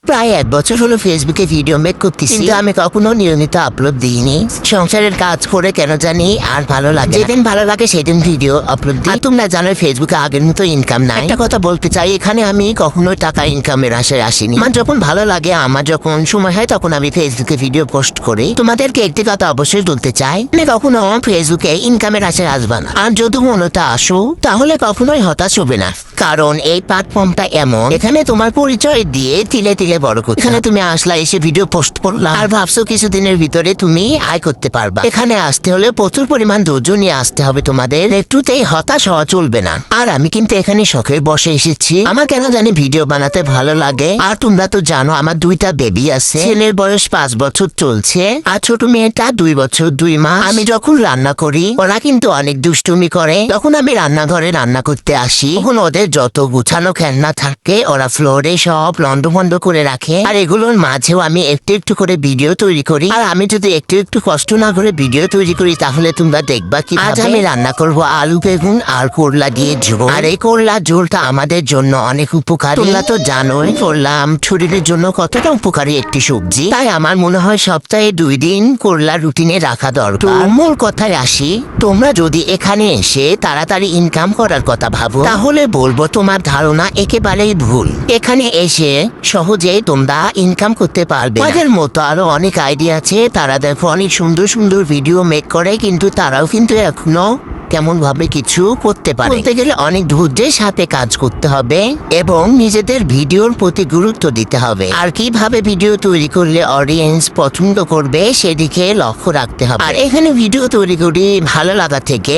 প্রায় 1 বছর হলো ফেসবুকে ভিডিও মেক করতেছি, কিন্তু আমি কখনো নিয়মিত আপলোড দিইনি। সংসারের কাজ করে কেন জানি আর ভালো লাগে, যেদিন ভালো লাগে সেদিন ভিডিও আপলোড দিই। তোমরা জানো ফেসবুকে আগের মতো ইনকাম নাই। একটা কথা বলতে চাই, এখানে আমি কখনো টাকা ইনকামের আশায় আসিনি। আমার যখন ভালো লাগে, আমার যখন সময় হয়, তখন আমি ফেসবুকে ভিডিও পোস্ট করি। তোমাদেরকে একটি কথা অবশ্যই বলতে চাই, মানে কখনো ফেসবুকে ইনকামের আশায় আসবা না। আর যদি মনটা আসো, তাহলে কখনোই হতাশ হবে না, কারণ এই প্ল্যাটফর্মটা এমন, এখানে তোমার পরিচয় দিয়ে তিলে তিলে বড় করতে। এখানে তুমি আসলা, এসে ভিডিও পোস্ট করলা, আর ভাবছো কিছুদিনের ভিতরে তুমি আয় করতে পারবা। এখানে আসতে হলে প্রচুর পরিমাণ ধৈর্য নিয়ে আসতে হবে তোমাদের, একটুতেই হতাশ হওয়া চলবে না। আর আমি কিন্তু এখানে শখে বসে এসেছি, আমার কেন জানি ভিডিও বানাতে ভালো লাগে। আর তোমরা তো জানো আমার 2টা বেবি আছে, ছেলের বয়স 5 বছর চলছে, আর ছোট মেয়েটা 2 বছর 2 মাস। আমি যখন রান্না করি, ওরা কিন্তু অনেক দুষ্টুমি করে। তখন আমি রান্নাঘরে রান্না করতে আসি, তখন ওদের যত গুছানো খেলনা থাকে ওরা ফ্লোরে সব লন্ডভন্ড করে রাখে। আর এগুলোর মাঝেও আমি একটু একটু করে ভিডিও তৈরি করি। আর আমি যদি একটু একটু কষ্ট না করে ভিডিও তৈরি করি, তাহলে তোমরা দেখবা কি। আজ আমি রান্না করব আলু বেগুন আর করলা দিয়ে ঝোল। আর এই করলা ঝোলটা আমাদের জন্য অনেক উপকারী। তোমরা তো জানোই করলা শরীরের জন্য কতটা উপকারী একটি সবজি। তাই আমার মনে হয় সপ্তাহে 2 দিন করলা রুটিনে রাখা দরকার। মূল কথায় আসি, তোমরা যদি এখানে এসে তাড়াতাড়ি ইনকাম করার কথা ভাবো, তাহলে বলবো তোমার ধারণা একেবারেই ভুল। এখানে এসে সহজে তোমরা ইনকাম করতে পারবে। তাদের মতো আরো অনেক আইডিয়া আছে, তারা দেখো অনেক সুন্দর সুন্দর ভিডিও মেক করে, কিন্তু তারাও কিন্তু এখনো কেমন ভাবে কিছু করতে পারে। বলতে গেলে অনেক ধৈর্যের সাথে কাজ করতে হবে এবং নিজেদের ভিডিওর প্রতি গুরুত্ব দিতে হবে। আর কিভাবে ভিডিও তৈরি করলে অডিয়েন্স পছন্দ করবে সেদিকে লক্ষ্য রাখতে হবে। আর এখানে ভিডিও তৈরি করি ভালো লাগা থেকে।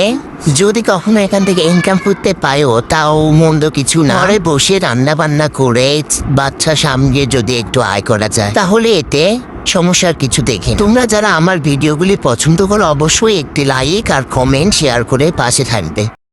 যদি কখনো এখান থেকে ইনকাম করতে পারো, তাও মন্দ কিছু না। ঘরে বসে রান্না বান্না করে বাচ্চা সামনে যদি একটু আয় করা যায়, তাহলে এতে সমস্যার কিছু দেখে। তোমরা যারা আমার ভিডিওগুলি পছন্দ করো, অবশ্যই একটি লাইক আর কমেন্ট শেয়ার করে পাশে থাকবে।